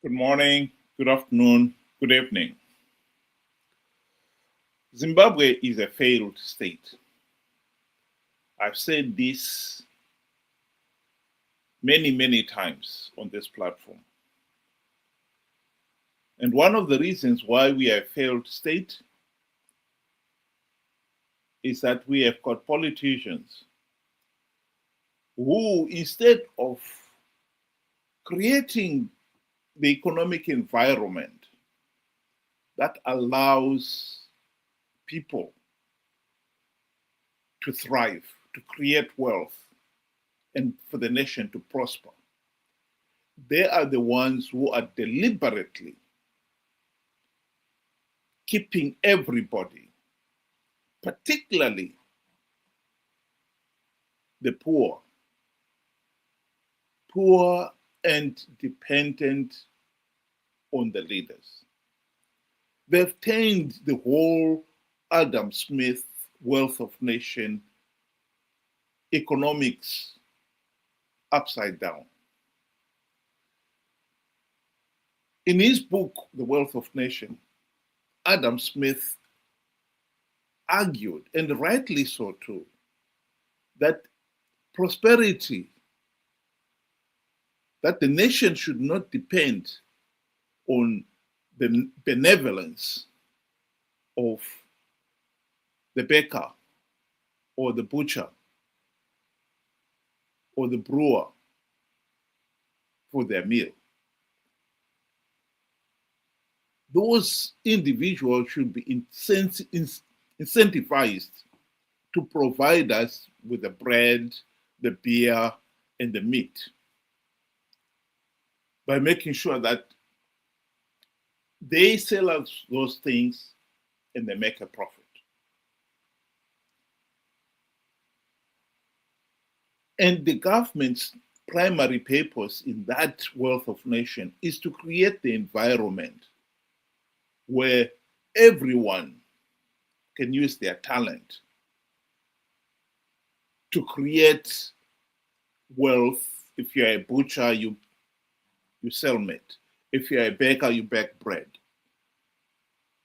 Good morning, good afternoon, good evening. Zimbabwe is a failed state. I've said this many times on this platform. And one of the reasons why we are a failed state is that we have got politicians who, instead of creating the economic environment that allows people to thrive, to create wealth, and for the nation to prosper, they are the ones who are deliberately keeping everybody, particularly the poor and dependent on the leaders. They've turned the whole Adam Smith wealth of nation economics upside down. In his book, The Wealth of Nation, Adam Smith argued, and rightly so too, that prosperity, that the nation should not depend on the benevolence of the baker or the butcher or the brewer for their meal. Those individuals should be incentivized to provide us with the bread, the beer, and the meat by making sure that they sell us those things and they make a profit. And the government's primary purpose in that wealth of nation is to create the environment where everyone can use their talent to create wealth. If you're a butcher, you sell meat. If you're a baker, you bake bread.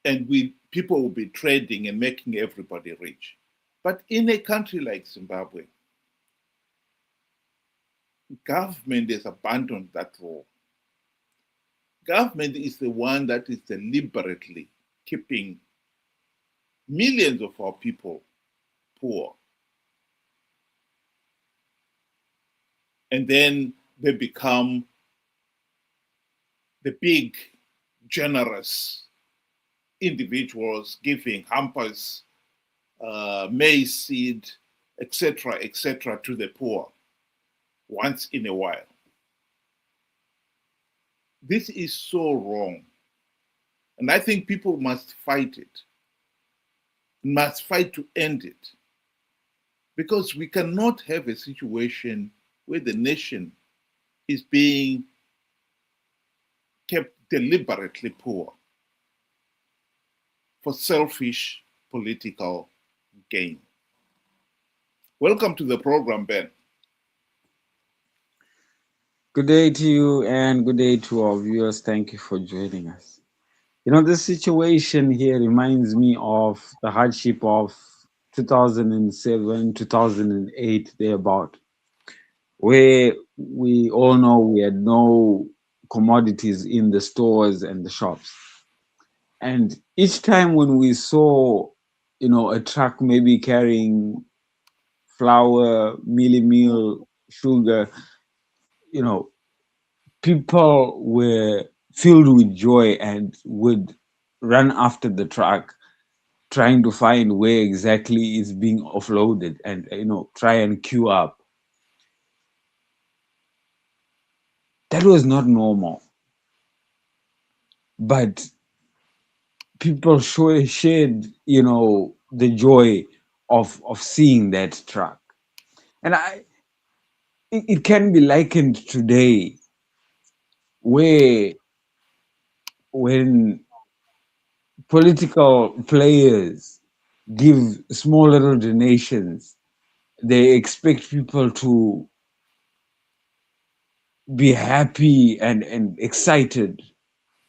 And people will be trading and making everybody rich. But in a country like Zimbabwe, government has abandoned that role. Government is the one that is deliberately keeping millions of our people poor. And then they become the big, generous individuals giving hampers, maize seed, etc., to the poor once in a while. This is so wrong. And I think people must fight it, must fight to end it. Because we cannot have a situation where the nation is being kept deliberately poor for selfish political gain. Welcome to the program, Ben. Good day to you and good day to our viewers. Thank you for joining us. This situation here reminds me of the hardship of 2007, 2008, thereabout, where we all know we had no commodities in the stores and the shops. And each time when we saw, a truck maybe carrying flour, mealie meal, sugar, you know, people were filled with joy and would run after the truck trying to find where exactly it's being offloaded and try and queue up. That was not normal, but people shared the joy of seeing that truck. And it can be likened today where when political players give small little donations, they expect people to be happy and excited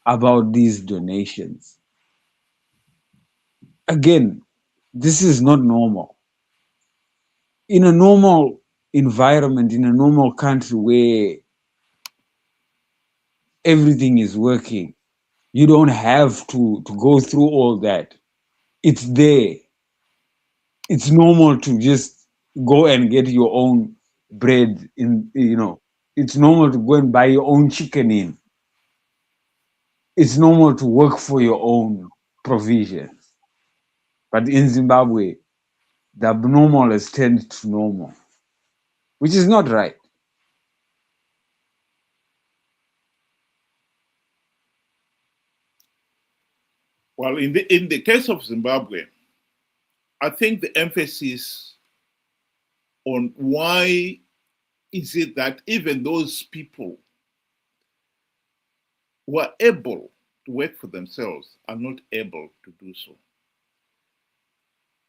about these donations. Again, this is not normal. In a normal environment, in a normal country where everything is working, you don't have to go through all that. It's there. It's normal to just go and get your own bread in, it's normal to go and buy your own chicken in. It's normal to work for your own provisions. But in Zimbabwe, the abnormal has turned to normal, which is not right. Well, in the case of Zimbabwe, I think the emphasis on why is it that even those people who are able to work for themselves are not able to do so.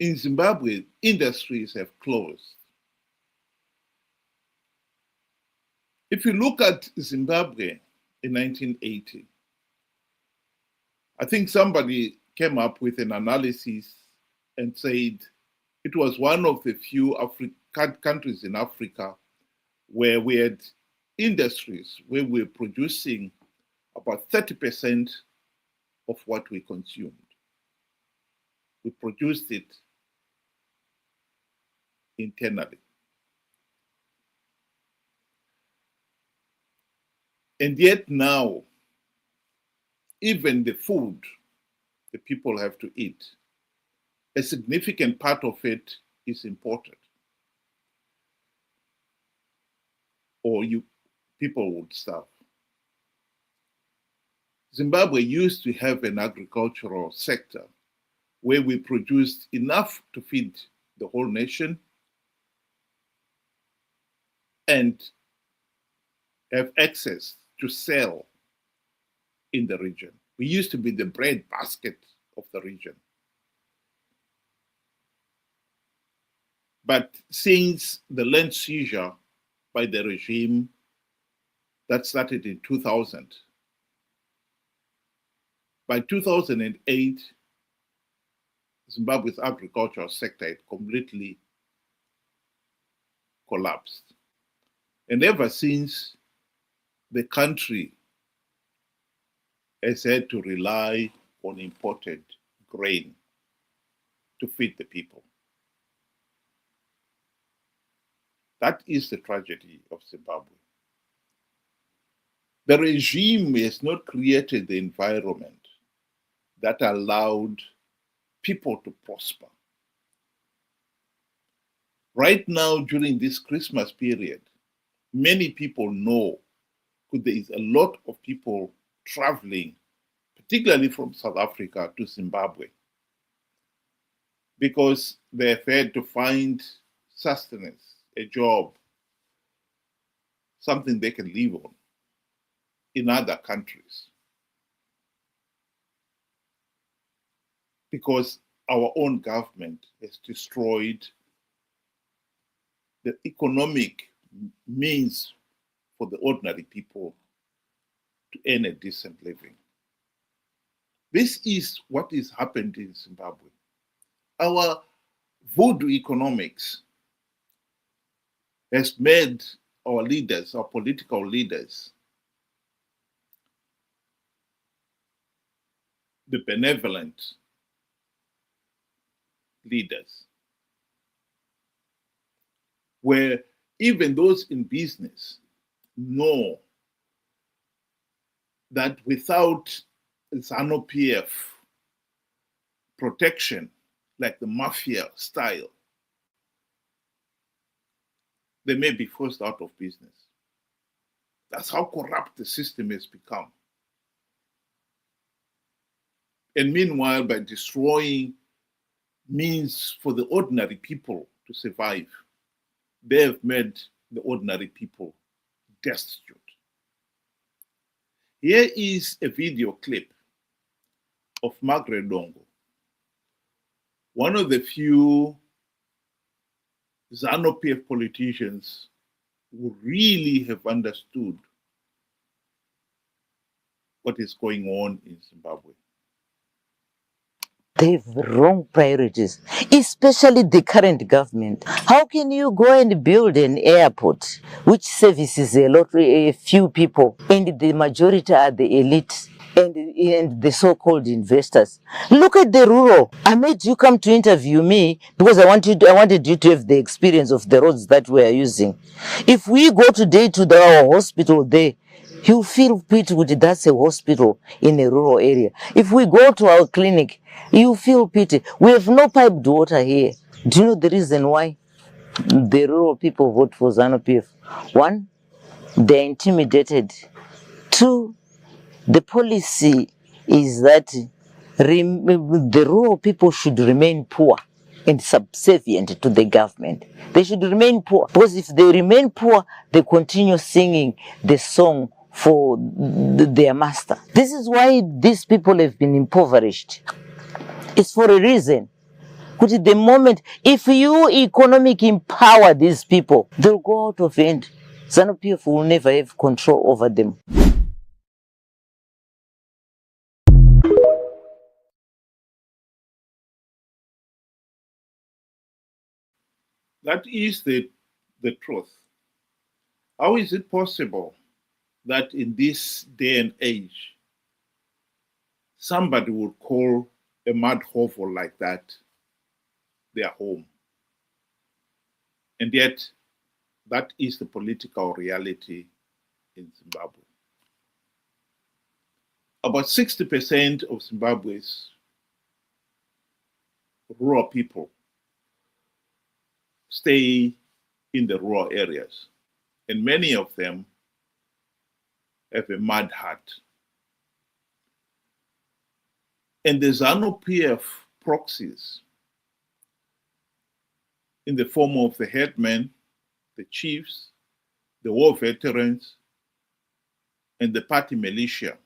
In Zimbabwe, industries have closed. If you look at Zimbabwe in 1980, I think somebody came up with an analysis and said it was one of the few countries in Africa where we had industries where we were producing about 30% of what we consumed. We produced it internally. And yet now, even the food the people have to eat, a significant part of it is imported. Or people would starve. Zimbabwe used to have an agricultural sector where we produced enough to feed the whole nation and have access to sell in the region. We used to be the bread basket of the region. But since the land seizure by the regime that started in 2000, by 2008, Zimbabwe's agricultural sector had completely collapsed. And ever since, the country has had to rely on imported grain to feed the people. That is the tragedy of Zimbabwe. The regime has not created the environment that allowed people to prosper. Right now, during this Christmas period, many people know that there is a lot of people traveling, particularly from South Africa to Zimbabwe, because they've had to find sustenance, a job, something they can live on in other countries. Because our own government has destroyed the economic means for the ordinary people to earn a decent living. This is what has happened in Zimbabwe. Our voodoo economics has made our leaders, our political leaders, the benevolent leaders, where even those in business know that without ZANU-PF protection, like the mafia style, they may be forced out of business. That's how corrupt the system has become. And meanwhile, by destroying means for the ordinary people to survive, they have made the ordinary people destitute. Here is a video clip of Margaret Dongo, one of the few ZANU-PF politicians who really have understood what is going on in Zimbabwe. They have wrong priorities, especially the current government. How can you go and build an airport which services a few people, and the majority are the elite and the so-called investors? Look at the rural. I made you come to interview me because I wanted you to have the experience of the roads that we are using. If we go today to our hospital there, you feel pity with that's a hospital in a rural area. If we go to our clinic, you feel pity. We have no piped water here. Do you know the reason why the rural people vote for ZANU-PF? One, they're intimidated. Two, the policy is that the rural people should remain poor and subservient to the government. They should remain poor because if they remain poor, they continue singing the song for their master. This is why these people have been impoverished. It's for a reason. Because at the moment, if you economic empower these people, they'll go out of hand. ZANU-PF will never have control over them. That is the truth. How is it possible that in this day and age, somebody would call a mud hovel like that their home? And yet, that is the political reality in Zimbabwe. About 60% of Zimbabwe's rural people stay in the rural areas, and many of them have a mud hut. And the ZANU-PF proxies, in the form of the headmen, the chiefs, the war veterans, and the party militia,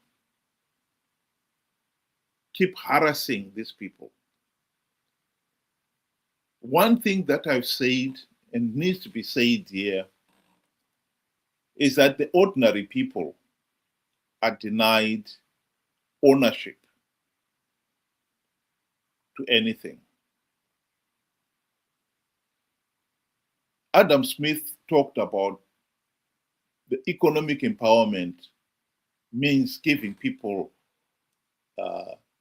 keep harassing these people. One thing that I've said and needs to be said here is that the ordinary people are denied ownership to anything. Adam Smith talked about the economic empowerment means giving people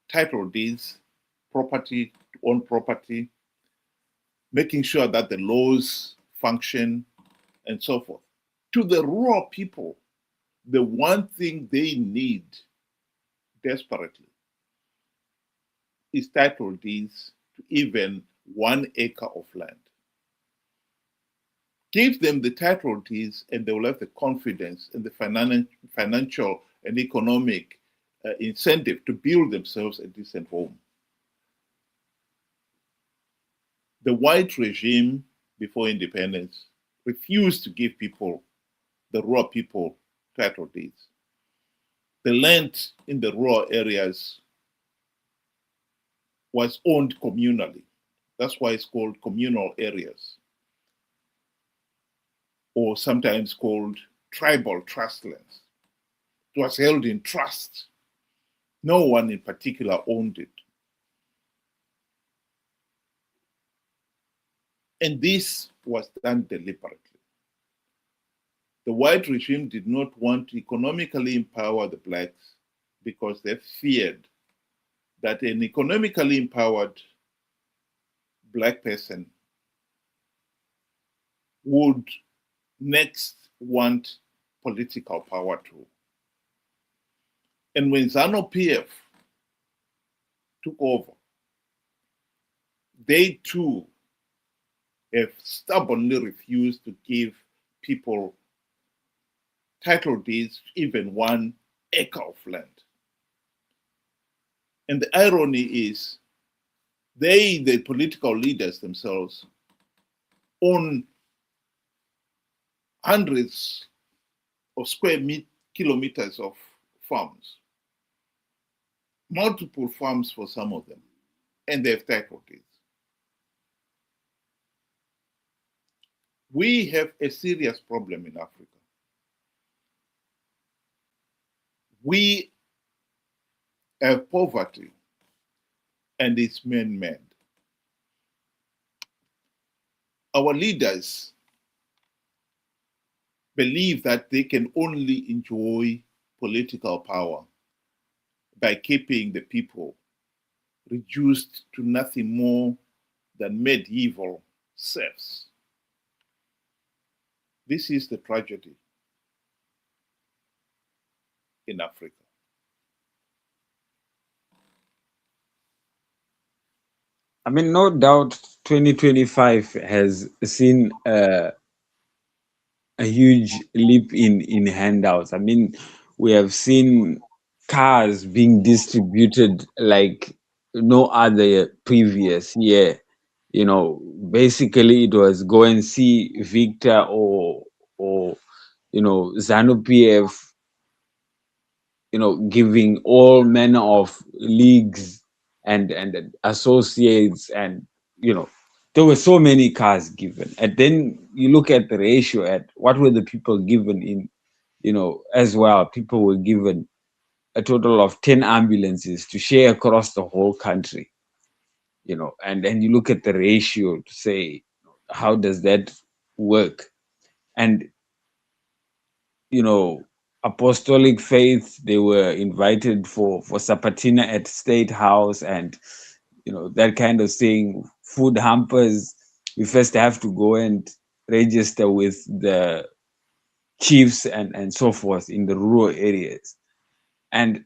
title deeds, property, to own property, making sure that the laws function, and so forth. To the rural people, the one thing they need desperately is title deeds to even 1 acre of land. Give them the title deeds and they will have the confidence and the financial and economic incentive to build themselves a decent home. The white regime before independence refused to give people, the rural people, title deeds. The land in the rural areas was owned communally. That's why it's called communal areas, or sometimes called tribal trust lands. It was held in trust. No one in particular owned it. And this was done deliberately. The white regime did not want to economically empower the blacks because they feared that an economically empowered black person would next want political power too. And when ZANU-PF took over, they too have stubbornly refused to give people title deeds, even 1 acre of land. And the irony is, they, the political leaders themselves, own hundreds of square kilometers of farms, multiple farms for some of them, and they have title deeds. We have a serious problem in Africa. We have poverty and it's man-made. Our leaders believe that they can only enjoy political power by keeping the people reduced to nothing more than medieval serfs. This is the tragedy in Africa. I mean, no doubt 2025 has seen a huge leap in handouts. I mean, we have seen cars being distributed like no other previous year. You know, basically it was go and see Victor or ZANU PF, giving all manner of leagues and associates, and there were so many cars given. And then you look at the ratio at what were the people given in, as well. People were given a total of 10 ambulances to share across the whole country, and then you look at the ratio to say, how does that work? And apostolic faith, they were invited for Sapatina at State House, and that kind of thing. Food hampers, we first have to go and register with the chiefs and so forth in the rural areas. And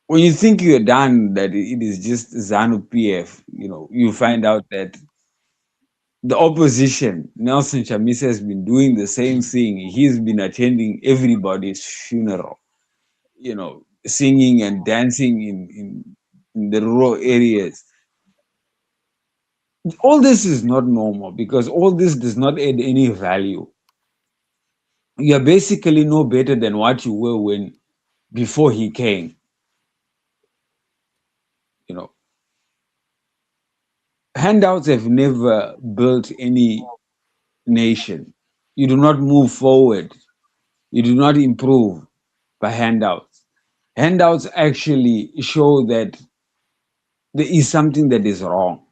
when you think you're done, that it is just ZANU PF, you find out that the opposition, Nelson Chamisa, has been doing the same thing. He's been attending everybody's funeral, singing and dancing in the rural areas. All this is not normal, because all this does not add any value. You're basically no better than what you were before he came. Handouts have never built any nation. You do not move forward. You do not improve by handouts. Handouts actually show that there is something that is wrong.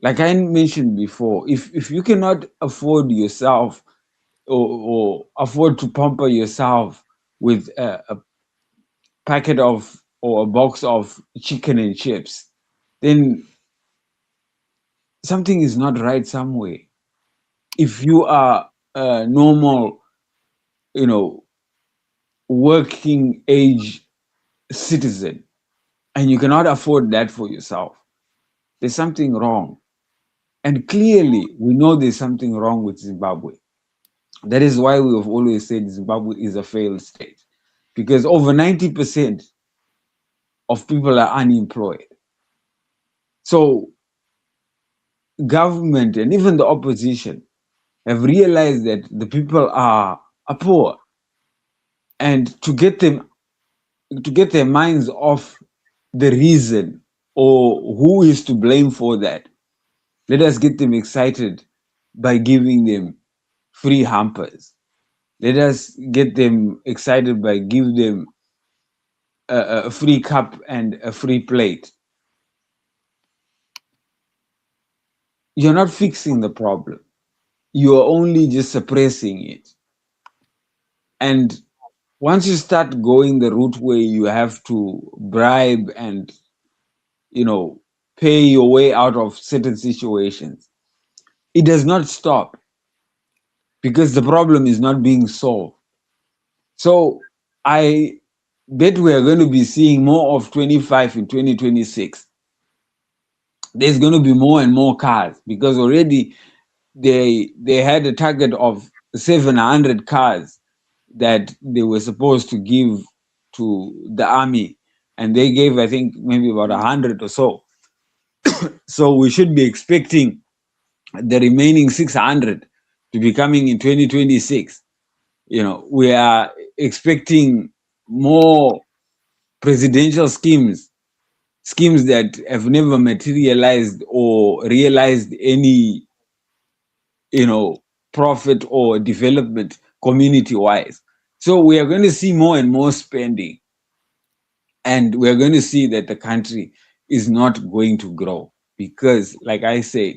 Like I mentioned before, if you cannot afford yourself or afford to pamper yourself with a packet of or a box of chicken and chips, then something is not right somewhere. If you are a normal, working age citizen, and you cannot afford that for yourself, there's something wrong. And clearly, we know there's something wrong with Zimbabwe. That is why we have always said Zimbabwe is a failed state, because over 90% of people are unemployed. So government and even the opposition have realized that the people are poor, and to get their minds off the reason or who is to blame for that, let us get them excited by giving them free hampers. Let us get them excited by giving them a free cup and a free plate. You're not fixing the problem. You are only just suppressing it. And once you start going the route where you have to bribe and, pay your way out of certain situations, it does not stop, because the problem is not being solved. So I bet we are going to be seeing more of 25 in 2026. There's going to be more and more cars, because already they had a target of 700 cars that they were supposed to give to the army, and they gave, I think, maybe about 100 or so. So we should be expecting the remaining 600 to be coming in 2026. We are expecting more presidential schemes that have never materialized or realized any, profit or development community wise. So we are going to see more and more spending. And we're going to see that the country is not going to grow because, like I said,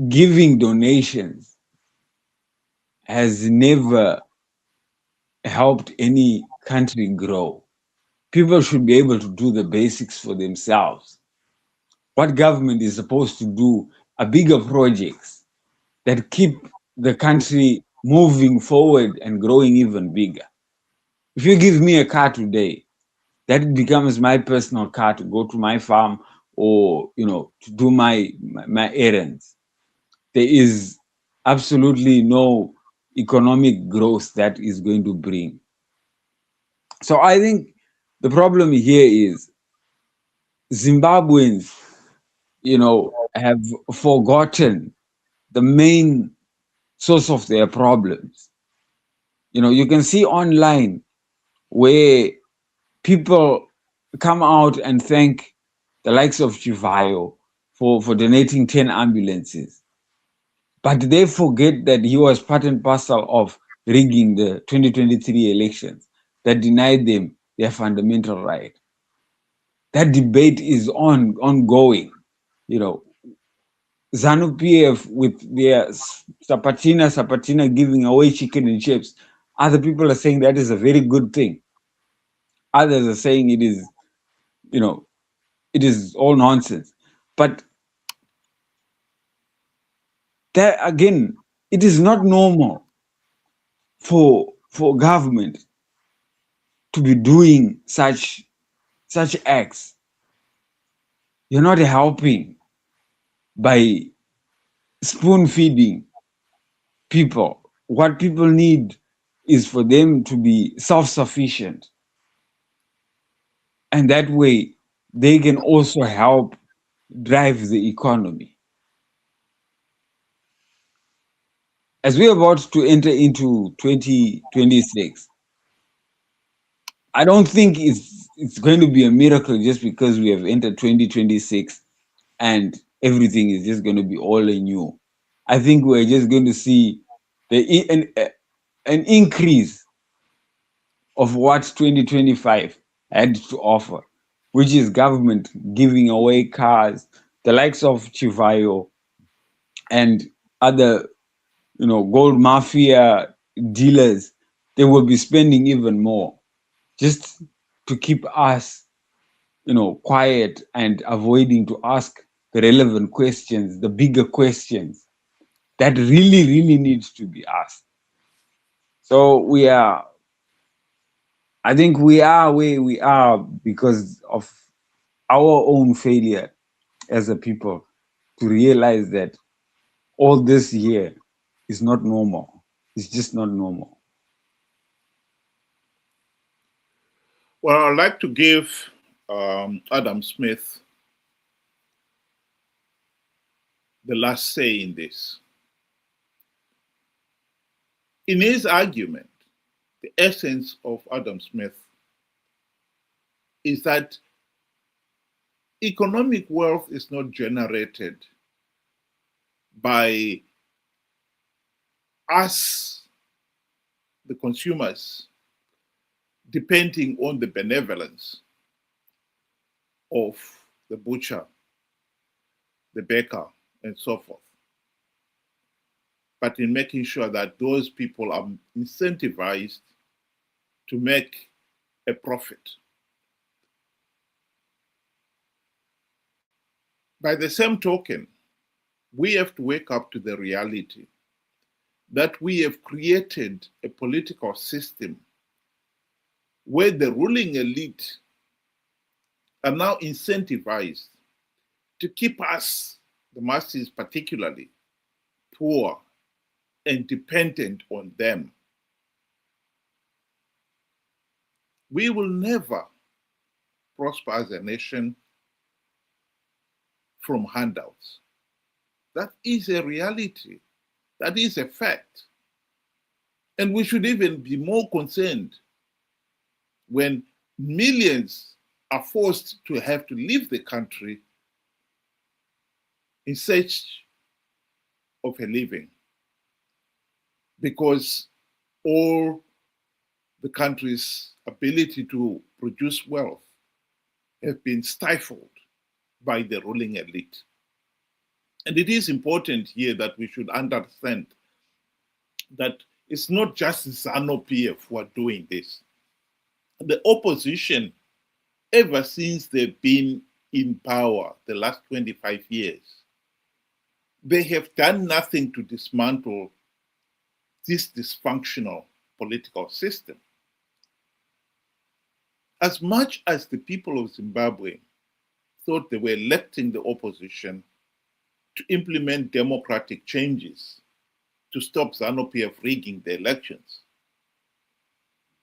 giving donations has never helped any country grow. People should be able to do the basics for themselves. What government is supposed to do are bigger projects that keep the country moving forward and growing even bigger. If you give me a car today, that becomes my personal car to go to my farm or to do my errands. There is absolutely no economic growth that is going to bring. So I think the problem here is Zimbabweans, have forgotten the main source of their problems. You can see online where people come out and thank the likes of Chivayo for donating 10 ambulances. But they forget that he was part and parcel of rigging the 2023 elections that denied them their fundamental right. That debate is ongoing. ZANU PF with their Sapatina giving away chicken and chips. Other people are saying that is a very good thing. Others are saying it is all nonsense. But that again, it is not normal for government to be doing such acts. You're not helping by spoon feeding people. What people need is for them to be self-sufficient. And that way they can also help drive the economy. As we're about to enter into 2026, I don't think it's going to be a miracle just because we have entered 2026 and everything is just going to be all anew. I think we're just going to see an increase of what 2025 had to offer, which is government giving away cars, the likes of Chivayo and other, gold mafia dealers. They will be spending even more just to keep us, quiet and avoiding to ask the relevant questions, the bigger questions that really, really needs to be asked. So I think we are where we are because of our own failure as a people to realize that all this here is not normal. It's just not normal. Well, I'd like to give Adam Smith the last say in this. In his argument, the essence of Adam Smith is that economic wealth is not generated by us, the consumers, depending on the benevolence of the butcher, the baker, and so forth, but in making sure that those people are incentivized to make a profit. By the same token, we have to wake up to the reality that we have created a political system where the ruling elite are now incentivized to keep us, the masses particularly, poor and dependent on them. We will never prosper as a nation from handouts. That is a reality. That is a fact. And we should even be more concerned when millions are forced to have to leave the country in search of a living, because all the country's ability to produce wealth have been stifled by the ruling elite. And it is important here that we should understand that it's not just ZANU-PF who are doing this. The opposition, ever since they've been in power the last 25 years, they have done nothing to dismantle this dysfunctional political system. As much as the people of Zimbabwe thought they were electing the opposition to implement democratic changes to stop ZANU-PF rigging the elections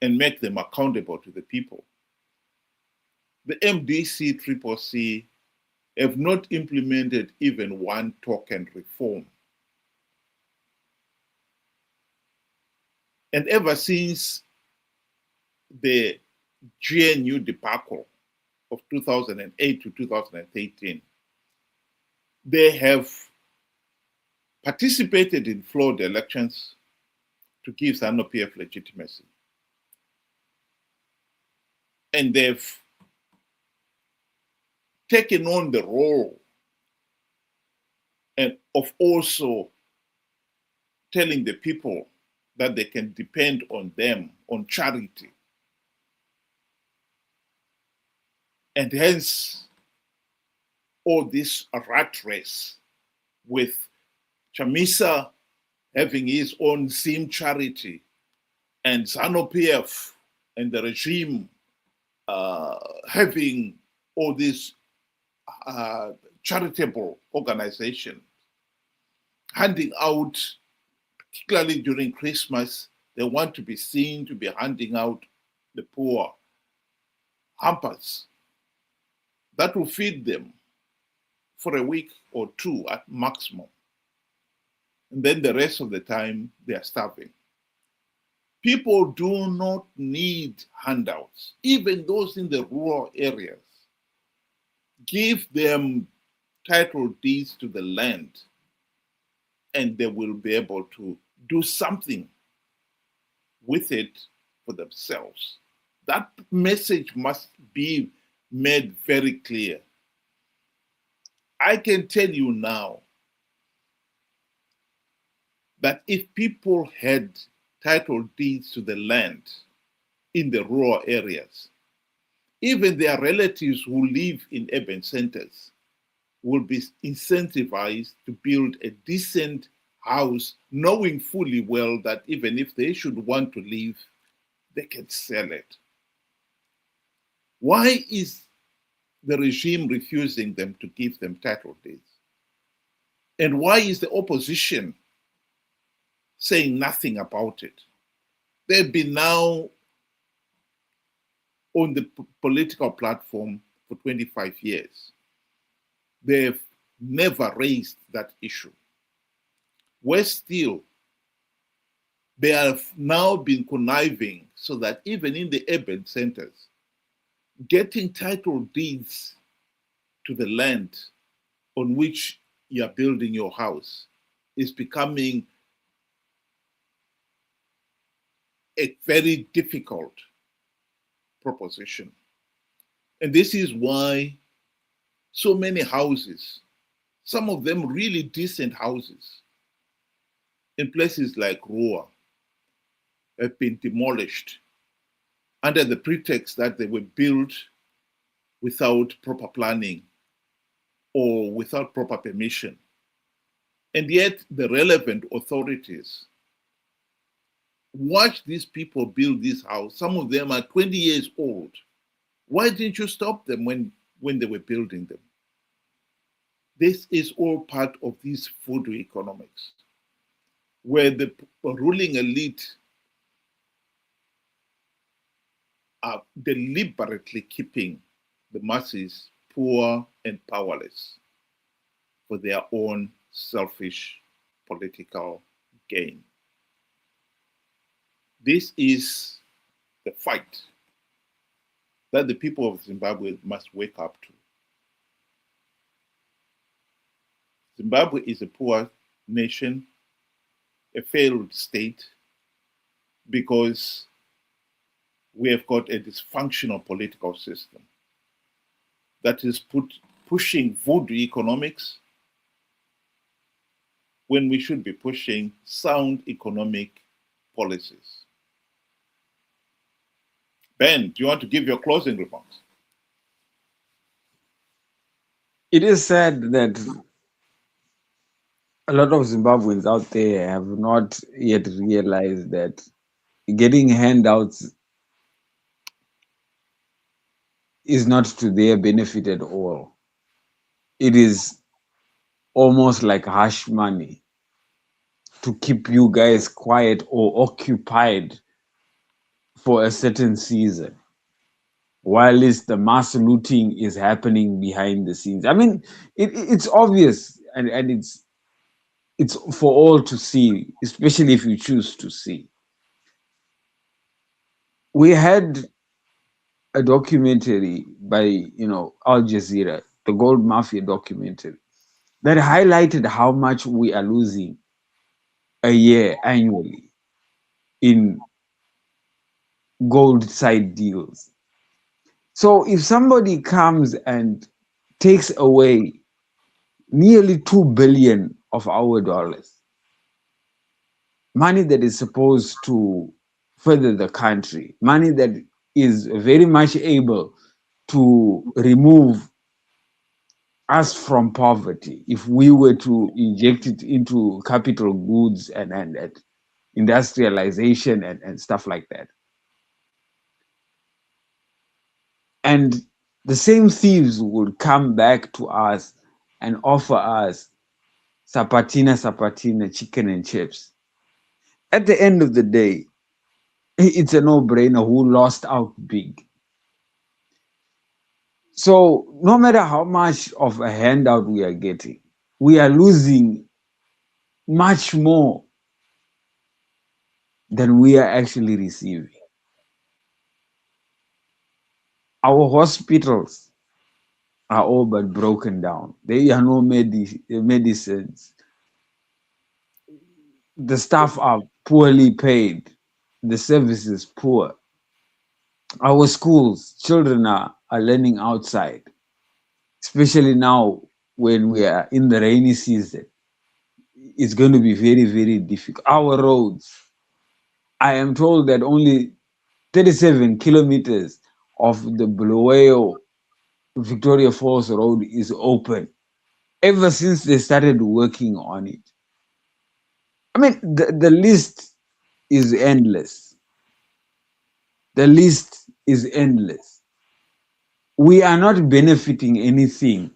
and make them accountable to the people, the MDC-CCC have not implemented even one token reform. And ever since the GNU debacle of 2008 to 2013, they have participated in flawed elections to give ZANU-PF legitimacy. And they've taken on the role and of also telling the people that they can depend on them, on charity. And hence, all this rat race with Chamisa having his own Zim charity and ZANU-PF and the regime having all these charitable organizations handing out, particularly during Christmas, they want to be seen to be handing out the poor hampers that will feed them for a week or two at maximum. And then the rest of the time, they are starving. People do not need handouts, even those in the rural areas. Give them title deeds to the land, and they will be able to do something with it for themselves. That message must be made very clear. I can tell you now that if people had title deeds to the land in the rural areas, even their relatives who live in urban centers will be incentivized to build a decent house, knowing fully well that even if they should want to leave, they can sell it. Why is the regime refusing them to give them title deeds? And why is the opposition saying nothing about it? They've been now on the political platform for 25 years. They've never raised that issue. Worse still, they have now been conniving so that even in the urban centers, getting title deeds to the land on which you are building your house is becoming a very difficult proposition. And this is why so many houses, some of them really decent houses, in places like Rua, have been demolished under the pretext that they were built without proper planning or without proper permission. And yet the relevant authorities watch these people build this house. Some of them are 20 years old. Why didn't you stop them when they were building them? This is all part of this voodoo economics, where the ruling elite are deliberately keeping the masses poor and powerless for their own selfish political gain. This is the fight that the people of Zimbabwe must wake up to. Zimbabwe is a poor nation, a failed state, because we have got a dysfunctional political system that is pushing voodoo economics when we should be pushing sound economic policies. Ben, do you want to give your closing remarks? It is sad that a lot of Zimbabweans out there have not yet realized that getting handouts is not to their benefit at all. It is almost like hush money to keep you guys quiet or occupied for a certain season, while the mass looting is happening behind the scenes. I mean, it's obvious and it's for all to see, especially if you choose to see. We had a documentary by Al Jazeera, the Gold Mafia documentary, that highlighted how much we are losing a year annually in gold side deals. So if somebody comes and takes away nearly 2 billion of our dollars, money that is supposed to further the country, money that is very much able to remove us from poverty, if we were to inject it into capital goods and industrialization and stuff like that. And the same thieves would come back to us and offer us sapatina, chicken and chips. At the end of the day, it's a no-brainer who lost out big. So no matter how much of a handout we are getting, we are losing much more than we are actually receiving. Our hospitals are all but broken down. There are no medicines. The staff are poorly paid. The service is poor. Our schools, children are learning outside, especially now when we are in the rainy season. It's going to be very, very difficult. Our roads, I am told that only 37 kilometers of the Bulawayo Victoria Falls Road is open ever since they started working on it. I mean, the list is endless. The list is endless. We are not benefiting anything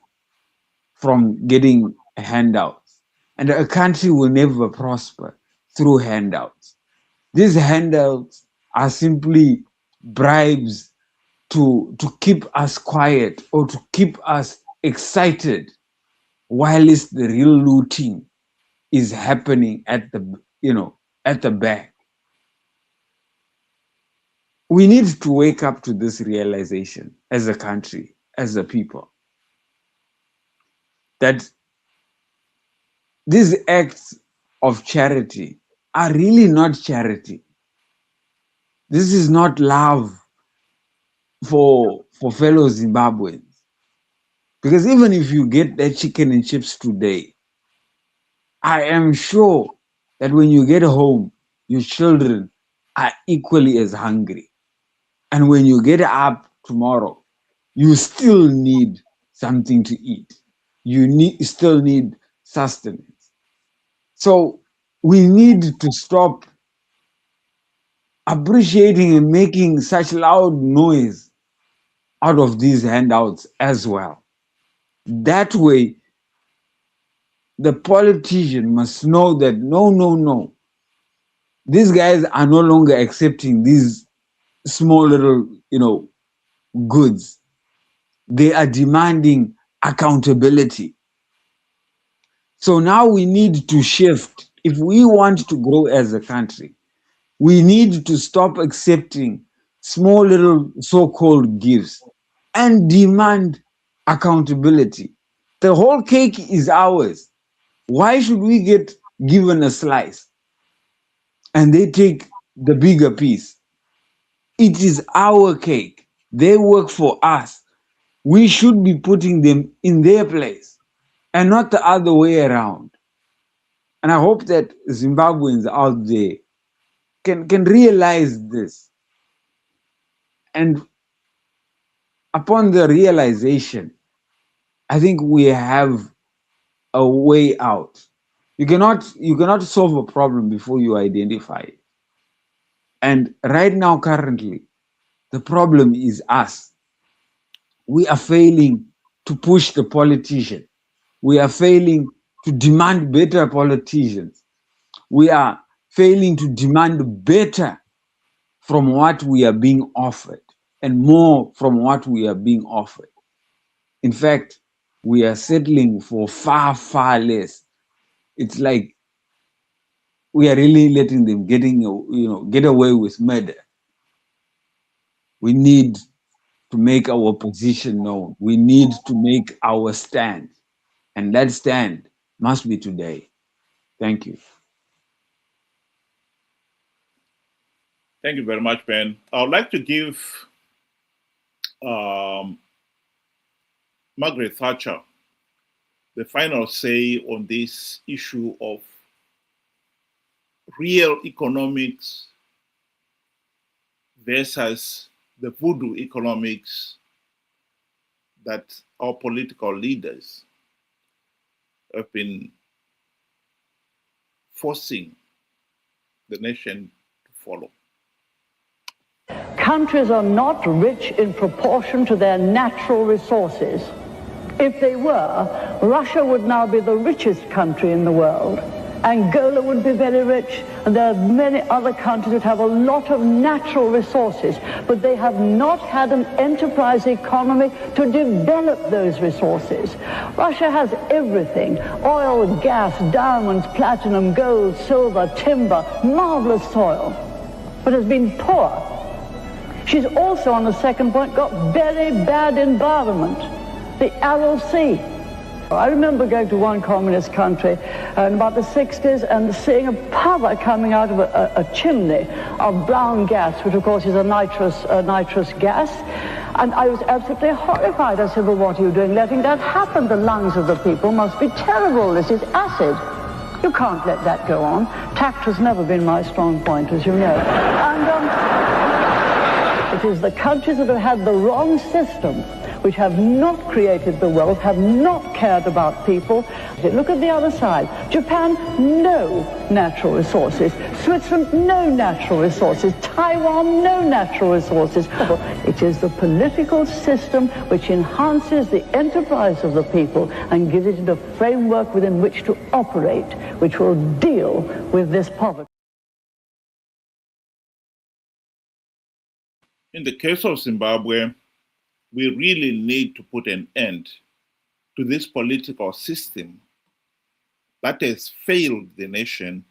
from getting handouts, and a country will never prosper through handouts. These handouts are simply bribes to keep us quiet or to keep us excited, whilst the real looting is happening at the back. We need to wake up to this realization as a country, as a people, that these acts of charity are really not charity. This is not love for fellow Zimbabweans. Because even if you get that chicken and chips today, I am sure that when you get home, your children are equally as hungry. And when you get up tomorrow, you still need something to eat. You still need sustenance. So we need to stop appreciating and making such loud noise out of these handouts as well. That way, the politician must know that no. These guys are no longer accepting these small little, goods. They are demanding accountability. So now we need to shift. If we want to grow as a country, we need to stop accepting small little so-called gifts and demand accountability. The whole cake is ours. Why should we get given a slice and they take the bigger piece? It is our cake. They work for us. We should be putting them in their place and not the other way around. And I hope that Zimbabweans out there can realize this. And upon the realization, I think we have a way out. You cannot solve a problem before you identify it. And right now, currently, the problem is us. We are failing to push the politician. We are failing to demand better politicians. We are failing to demand better from what we are being offered and more from what we are being offered. In fact, we are settling for far, far less. It's like we are really letting them get away with murder. We need to make our position known. We need to make our stand. And that stand must be today. Thank you. Thank you very much, Ben. I would like to give Margaret Thatcher the final say on this issue of real economics versus the voodoo economics that our political leaders have been forcing the nation to follow. Countries are not rich in proportion to their natural resources. If they were, Russia would now be the richest country in the world. Angola would be very rich, and there are many other countries that have a lot of natural resources, but they have not had an enterprise economy to develop those resources. Russia has everything: oil, gas, diamonds, platinum, gold, silver, timber, marvelous soil, but has been poor. She's also, on the second point, got very bad environment, the Aral Sea. I remember going to one communist country in about the 60s and seeing a powder coming out of a chimney of brown gas, which of course is a nitrous gas. And I was absolutely horrified. I said, well, what are you doing letting that happen? The lungs of the people must be terrible. This is acid. You can't let that go on. Tact has never been my strong point, as you know. And it is the countries that have had the wrong system, which have not created the wealth, have not cared about people. Look at the other side. Japan, no natural resources. Switzerland, no natural resources. Taiwan, no natural resources. It is the political system which enhances the enterprise of the people and gives it a framework within which to operate, which will deal with this poverty. In the case of Zimbabwe, we really need to put an end to this political system that has failed the nation,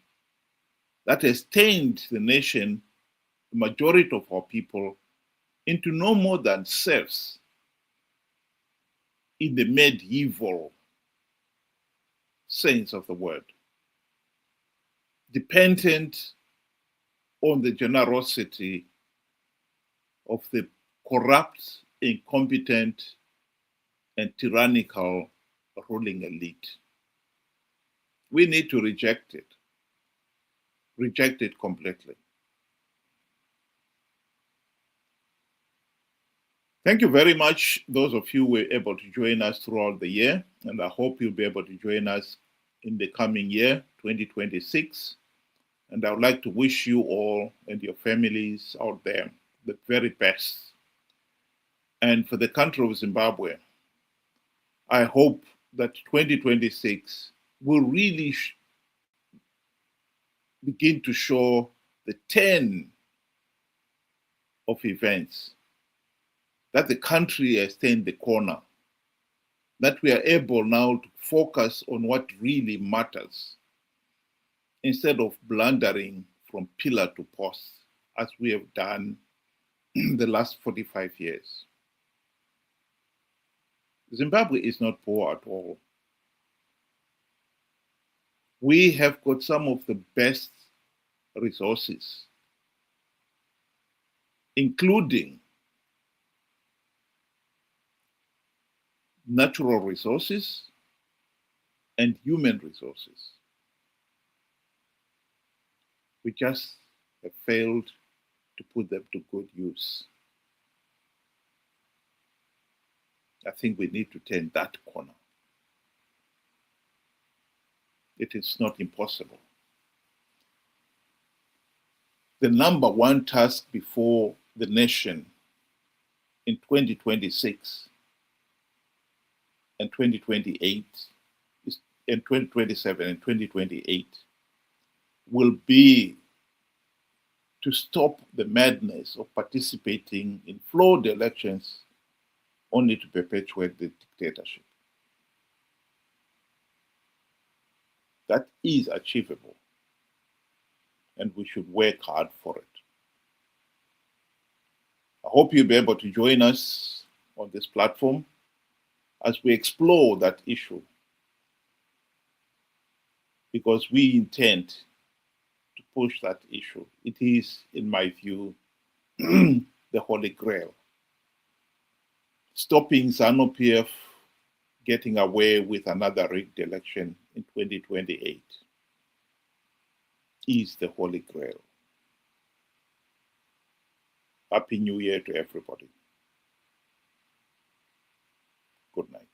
that has turned the nation, the majority of our people, into no more than serfs in the medieval sense of the word, dependent on the generosity of the corrupt, incompetent, and tyrannical ruling elite. We need to reject it completely. Thank you very much, those of you who were able to join us throughout the year, and I hope you'll be able to join us in the coming year, 2026. And I would like to wish you all and your families out there the very best. And for the country of Zimbabwe, I hope that 2026 will really begin to show the turn of events, that the country has turned the corner, that we are able now to focus on what really matters instead of blundering from pillar to post as we have done the last 45 years. Zimbabwe is not poor at all. We have got some of the best resources including natural resources and human resources. We just have failed to put them to good use. I think we need to turn that corner. It is not impossible. The number one task before the nation in 2026 and 2028, and 2027 and 2028 will be to stop the madness of participating in flawed elections only to perpetuate the dictatorship. That is achievable, and we should work hard for it. I hope you'll be able to join us on this platform as we explore that issue, because we intend to push that issue. It is, in my view, the Holy Grail. Stopping ZANU-PF getting away with another rigged election in 2028 is the Holy Grail. Happy New Year to everybody. Good night.